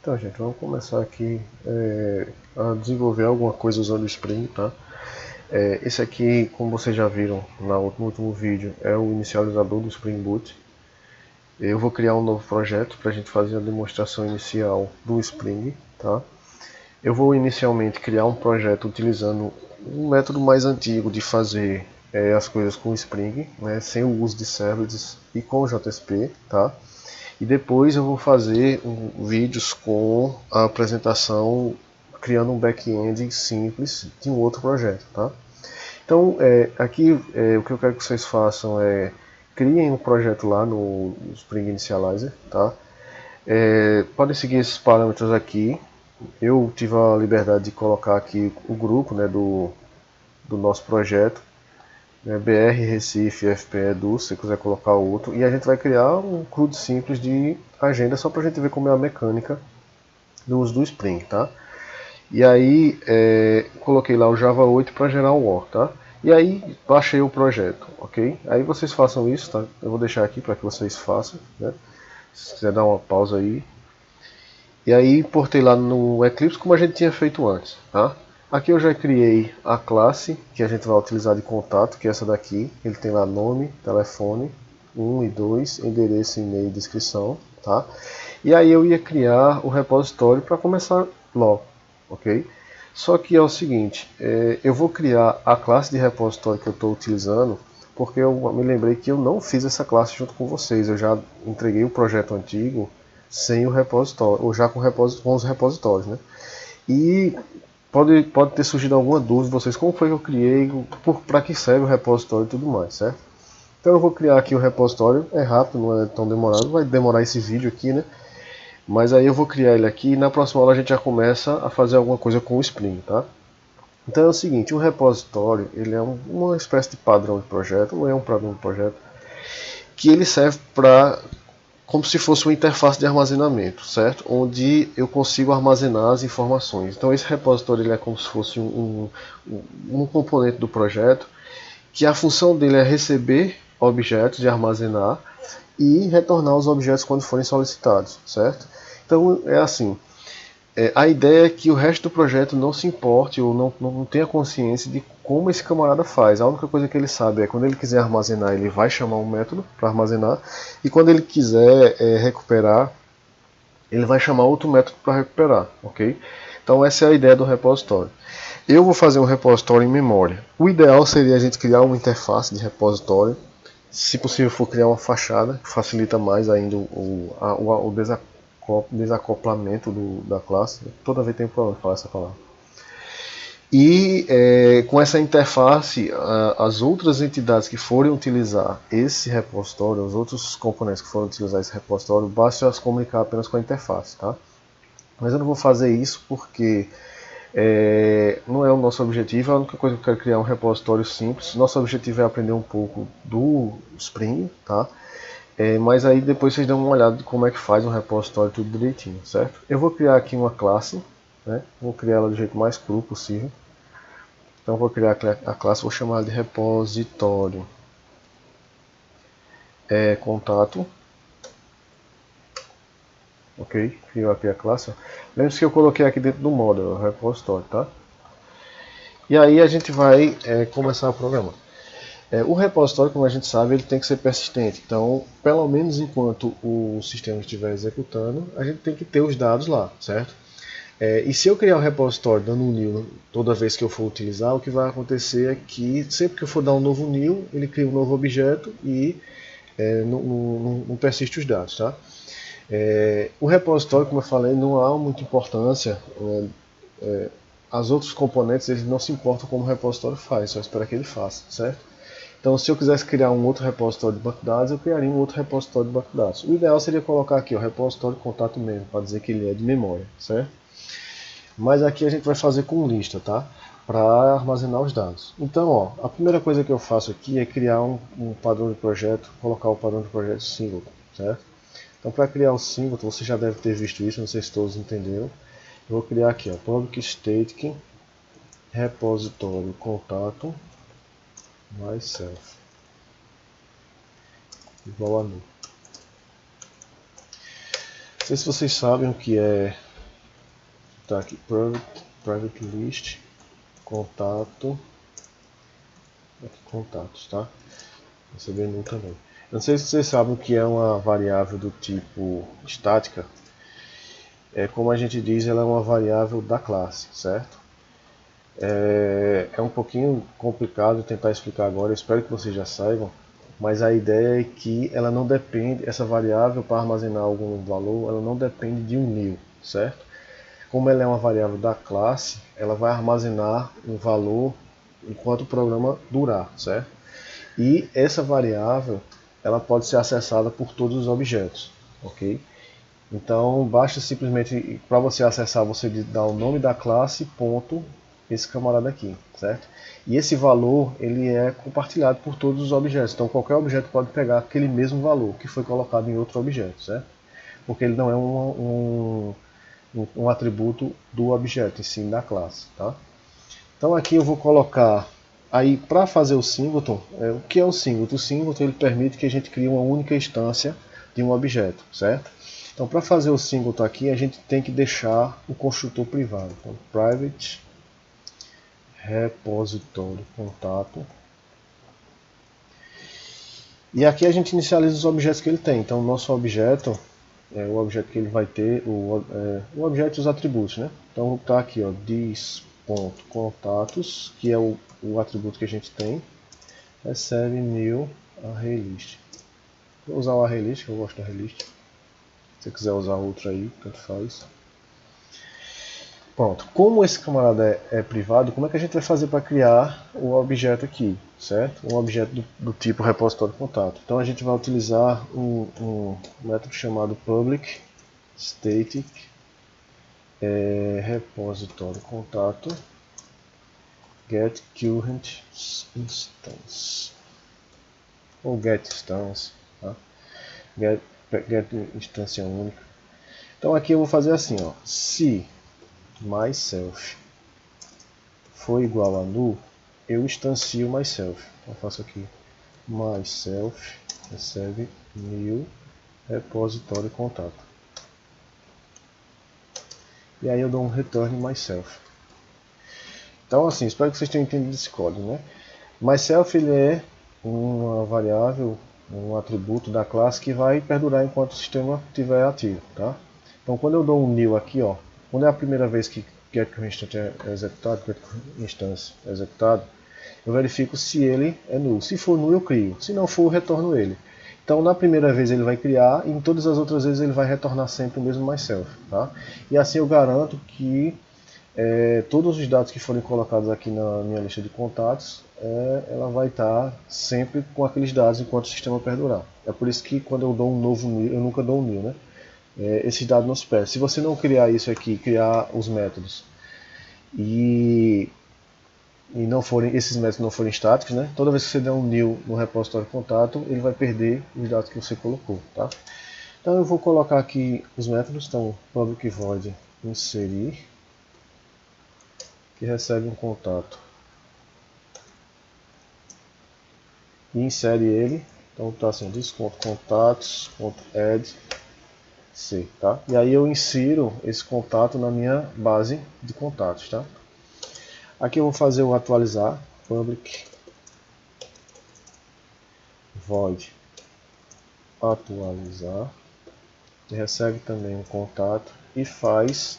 Então, gente, vamos começar aqui a desenvolver alguma coisa usando o Spring, tá? Esse aqui, como vocês já viram no último vídeo, é o inicializador do Spring Boot. Eu vou criar um novo projeto para a gente fazer a demonstração inicial do Spring, tá? Eu vou inicialmente criar um projeto utilizando um método mais antigo de fazer as coisas com o Spring, né, sem o uso de servlets e com o JSP, tá? E depois eu vou fazer vídeos com a apresentação, criando um back-end simples de um outro projeto, tá? Então, aqui o que eu quero que vocês façam é criem um projeto lá no Spring Initializer, tá? Podem seguir esses parâmetros aqui. Eu tive a liberdade de colocar aqui o grupo, né, do nosso projeto, né, BR Recife FP Edu, se você quiser colocar outro, e a gente vai criar um CRUD simples de agenda só para a gente ver como é a mecânica do uso do Spring, tá? E aí coloquei lá o Java 8 para gerar o OR, tá? E aí baixei o projeto, ok? Aí vocês façam isso, tá? Eu vou deixar aqui para que vocês façam, né? Se quiser dar uma pausa aí. E aí importei lá no Eclipse como a gente tinha feito antes, tá? Aqui eu já criei a classe que a gente vai utilizar de contato, que é essa daqui. Ele tem lá nome, telefone, 1 e 2, endereço, e-mail e descrição, tá? E aí eu ia criar o repositório para começar logo, ok? Só que é o seguinte, eu vou criar a classe de repositório que eu estou utilizando, porque eu me lembrei que eu não fiz essa classe junto com vocês. Eu já entreguei o projeto antigo sem o repositório, ou já com os repositórios, né? E pode ter surgido alguma dúvida de vocês, como foi que eu criei, para que serve o repositório e tudo mais, certo? Então eu vou criar aqui o repositório, é rápido, não é tão demorado, vai demorar esse vídeo aqui, né? Mas aí eu vou criar ele aqui e na próxima aula a gente já começa a fazer alguma coisa com o Spring, tá? Então é o seguinte, o repositório, ele é uma espécie de padrão de projeto, não é um padrão de projeto, que ele serve para como se fosse uma interface de armazenamento, certo? Onde eu consigo armazenar as informações. Então esse repositório ele é como se fosse um componente do projeto, que a função dele é receber objetos e armazenar e retornar os objetos quando forem solicitados, certo? Então é assim, a ideia é que o resto do projeto não se importe ou não tenha consciência de como esse camarada faz. A única coisa que ele sabe é quando ele quiser armazenar, ele vai chamar um método para armazenar, e quando ele quiser recuperar, ele vai chamar outro método para recuperar, ok? Então essa é a ideia do repositório. Eu vou fazer um repositório em memória. O ideal seria a gente criar uma interface de repositório, se possível for criar uma fachada, que facilita mais ainda o desacoplamento da classe. Toda vez tem problema falar essa palavra. E com essa interface, as outras entidades que forem utilizar esse repositório, os outros componentes que forem utilizar esse repositório, basta elas comunicar apenas com a interface, tá? Mas eu não vou fazer isso porque não é o nosso objetivo. A única coisa que eu quero criar é um repositório simples. Nosso objetivo é aprender um pouco do Spring, tá? Mas aí depois vocês dão uma olhada de como é que faz um repositório tudo direitinho, certo? Eu vou criar aqui uma classe, né? Vou criar ela do jeito mais cru possível. Então vou criar a classe, vou chamar de repositório contato. Ok, criou aqui a classe. Lembre-se que eu coloquei aqui dentro do módulo, repositório, tá? E aí a gente vai começar a programar. O repositório, como a gente sabe, ele tem que ser persistente. Então, pelo menos enquanto o sistema estiver executando, a gente tem que ter os dados lá, certo? E se eu criar um repositório dando um new toda vez que eu for utilizar, o que vai acontecer é que sempre que eu for dar um novo new, ele cria um novo objeto e não persiste os dados, tá? O repositório, como eu falei, não há muita importância. Os outros componentes eles não se importam como o repositório faz, só espera que ele faça, certo? Então, se eu quisesse criar um outro repositório de banco de dados, eu criaria um outro repositório de banco de dados. O ideal seria colocar aqui o repositório de contato mesmo, para dizer que ele é de memória, certo? Mas aqui a gente vai fazer com lista, tá? Para armazenar os dados. Então, ó, a primeira coisa que eu faço aqui é criar um padrão de projeto, colocar o padrão de projeto singleton, certo? Então, para criar o singleton, você já deve ter visto isso, não sei se todos entenderam. Eu vou criar aqui, ó, public static repositório contato myself igual a nu. Não sei se vocês sabem o que é tá aqui, private list, contato, aqui, contatos, tá? Receber null também. Eu não sei se vocês sabem o que é uma variável do tipo estática. Como a gente diz, ela é uma variável da classe, certo? É um pouquinho complicado tentar explicar agora, eu espero que vocês já saibam, mas a ideia é que ela não depende, essa variável para armazenar algum valor, ela não depende de um new, certo? Como ela é uma variável da classe, ela vai armazenar um valor enquanto o programa durar, certo? E essa variável, ela pode ser acessada por todos os objetos, ok? Então basta simplesmente, para você acessar, você dar o nome da classe, ponto, esse camarada aqui, certo? E esse valor, ele é compartilhado por todos os objetos, então qualquer objeto pode pegar aquele mesmo valor que foi colocado em outro objeto, certo? Porque ele não é um atributo do objeto, e sim da classe, tá? Então aqui eu vou colocar, aí para fazer o singleton, o que é o singleton? O singleton ele permite que a gente crie uma única instância de um objeto, certo? Então para fazer o singleton aqui, a gente tem que deixar o construtor privado. Então, private repositório contato. E aqui a gente inicializa os objetos que ele tem. Então o nosso objeto, o objeto que ele vai ter, o objeto e os atributos, né? Então vou botar aqui, ó, this.contatos, que é o atributo que a gente tem, recebe new ArrayList. Vou usar o ArrayList, que eu gosto do ArrayList. Se você quiser usar outro aí, tanto faz. Pronto, como esse camarada é privado, como é que a gente vai fazer para criar o objeto aqui, certo? Um objeto do tipo repositório contato. Então a gente vai utilizar um método chamado public static repositório contato get current instance ou get instance, tá? Get instância única. Então aqui eu vou fazer assim, ó, se myself for igual a null, eu instancio myself. Então eu faço aqui myself recebe new repositório contato. E aí eu dou um return myself. Então assim, espero que vocês tenham entendido esse código, né? Myself ele é uma variável, um atributo da classe que vai perdurar enquanto o sistema estiver ativo, tá? Então quando eu dou um new aqui, ó, quando é a primeira vez que getCurrentInstance é executado, eu verifico se ele é null. Se for null eu crio, se não for eu retorno ele. Então na primeira vez ele vai criar e em todas as outras vezes ele vai retornar sempre o mesmo myself, tá? E assim eu garanto que todos os dados que forem colocados aqui na minha lista de contatos, ela vai estar sempre com aqueles dados enquanto o sistema perdurar. É por isso que quando eu dou um novo new, eu nunca dou um new, né? Esses dados não se perdem. Se você não criar isso aqui, criar os métodos e não forem, esses métodos não forem estáticos, né? Toda vez que você der um new no repositório contato, ele vai perder os dados que você colocou, tá? Então eu vou colocar aqui os métodos, então public void inserir, que recebe um contato e insere ele. Então está assim, this.contatos.add C, tá? E aí eu insiro esse contato na minha base de contatos, tá? Aqui eu vou fazer o atualizar, public void atualizar, e recebe também um contato e faz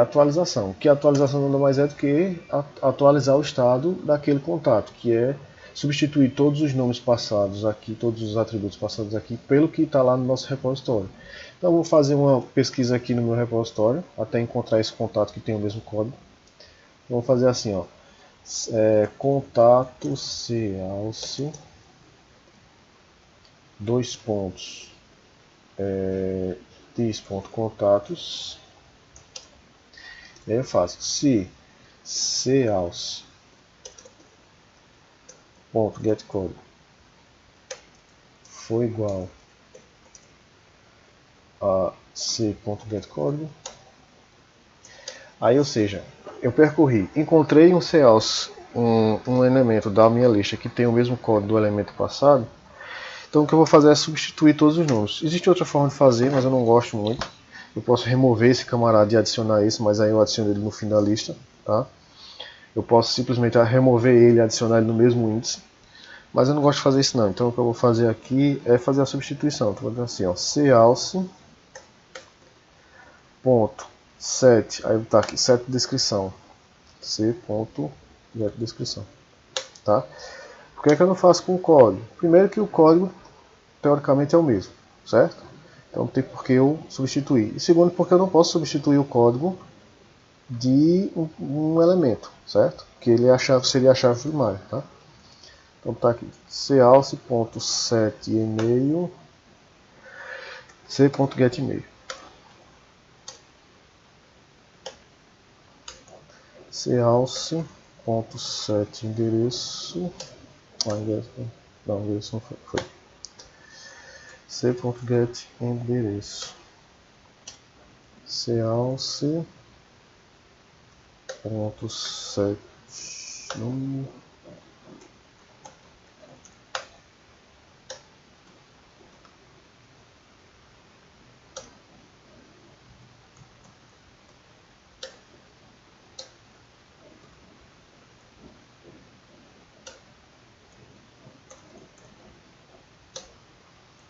atualização, que a atualização nada mais é do que atualizar o estado daquele contato, que é substituir todos os nomes passados aqui, todos os atributos passados aqui, pelo que está lá no nosso repositório. Então eu vou fazer uma pesquisa aqui no meu repositório, até encontrar esse contato que tem o mesmo código. Vou fazer assim, ó, contato calce, dois pontos, this.contatos, e aí eu faço se calce.getCode for igual a c.getCode, aí, ou seja, eu percorri, encontrei um calce, um elemento da minha lista que tem o mesmo código do elemento passado. Então o que eu vou fazer é substituir todos os nomes. Existe outra forma de fazer, mas eu não gosto muito. Eu posso remover esse camarada e adicionar esse, mas aí eu adiciono ele no fim da lista, tá? Eu posso simplesmente remover ele e adicionar ele no mesmo índice, mas eu não gosto de fazer isso não. Então o que eu vou fazer aqui é fazer a substituição. Então, vou dizer assim, ó, calce ponto set, aí tá aqui set descrição, c.get descrição, tá? Por que é que eu não faço com o código? Primeiro que o código teoricamente é o mesmo, certo? Então não tem por que eu substituir. E segundo, porque eu não posso substituir o código de um elemento, certo? Que ele seria a chave primária, tá? Então tá aqui, calce.set e-mail c.getEmail. calce.set endereço, não, endereço não foi. c.get endereço, calce.set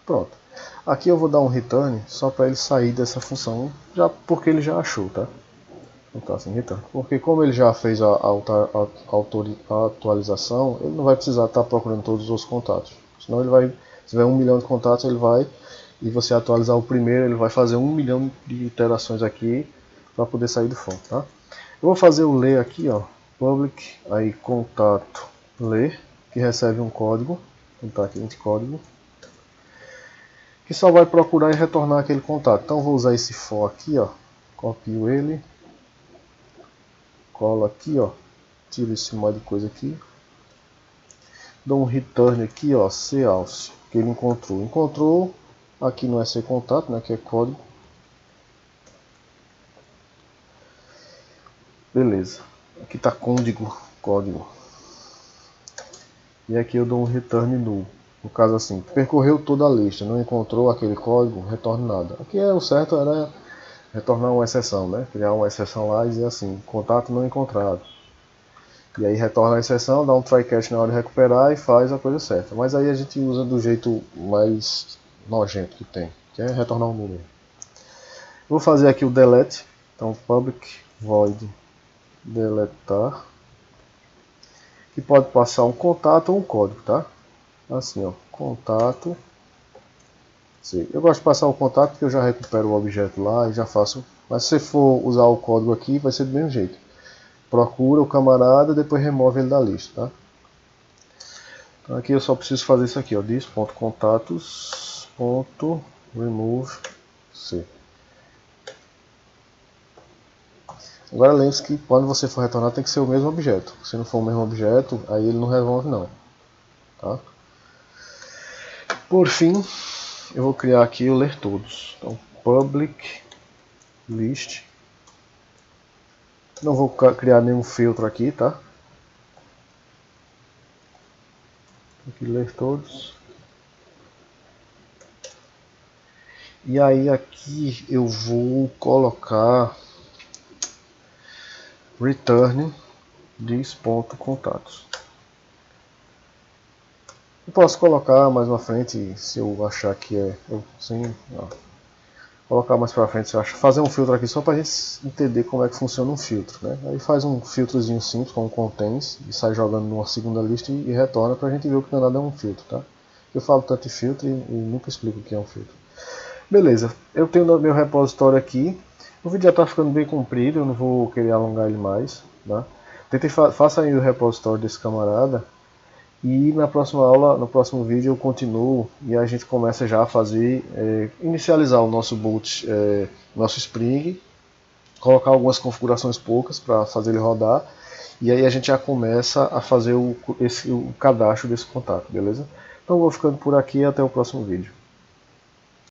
Pronto. Aqui eu vou dar um return só para ele sair dessa função, já porque ele já achou, tá? Então tá assim, return. Porque como ele já fez a atualização, ele não vai precisar estar procurando todos os contatos. Senão ele vai, se tiver 1 milhão de contatos, ele vai, e você atualizar o primeiro, ele vai fazer 1 milhão de iterações aqui para poder sair do fonte, tá? Eu vou fazer o ler aqui, ó, public, aí contato ler, que recebe um código, então tá aqui int código, que só vai procurar e retornar aquele contato. Então vou usar esse for aqui, ó, copio ele, colo aqui, ó, tiro esse monte de coisa aqui, dou um return aqui, ó, calce, que ele encontrou, aqui não é ser contato, né, que é código, beleza, aqui tá código, e aqui eu dou um return null. No caso assim, percorreu toda a lista, não encontrou aquele código, retorne nada. Aqui o certo era retornar uma exceção, né? Criar uma exceção lá e dizer assim, contato não encontrado. E aí retorna a exceção, dá um try catch na hora de recuperar e faz a coisa certa. Mas aí a gente usa do jeito mais nojento que tem, que é retornar um número. Vou fazer aqui o delete, então public void deletar, que pode passar um contato ou um código, tá? Assim, ó, contato. Eu gosto de passar o contato porque eu já recupero o objeto lá e já faço. Mas se você for usar o código aqui, vai ser do mesmo jeito. Procura o camarada, depois remove ele da lista, tá? Então aqui eu só preciso fazer isso aqui, ó, this.contatos.remove c. Agora lembre-se que quando você for retornar tem que ser o mesmo objeto. Se não for o mesmo objeto, aí ele não resolve não, tá? Por fim, eu vou criar aqui o ler todos. Então, public list. Não vou criar nenhum filtro aqui, tá? Aqui ler todos. E aí aqui eu vou colocar return this.contatos. Eu posso colocar mais na frente, se eu achar que colocar mais pra frente, se eu achar, fazer um filtro aqui só pra gente entender como é que funciona um filtro, né? Aí faz um filtrozinho simples com contains e sai jogando numa segunda lista e retorna pra gente ver o que não é nada é um filtro, tá? Eu falo tanto de filtro e nunca explico o que é um filtro. Beleza, eu tenho meu repositório aqui. O vídeo já está ficando bem comprido, eu não vou querer alongar ele mais, tá? Faça aí o repositório desse camarada. E na próxima aula, no próximo vídeo eu continuo e a gente começa já a fazer, inicializar o nosso boot, nosso Spring, colocar algumas configurações poucas para fazer ele rodar, e aí a gente já começa a fazer o cadastro desse contato, beleza? Então vou ficando por aqui e até o próximo vídeo.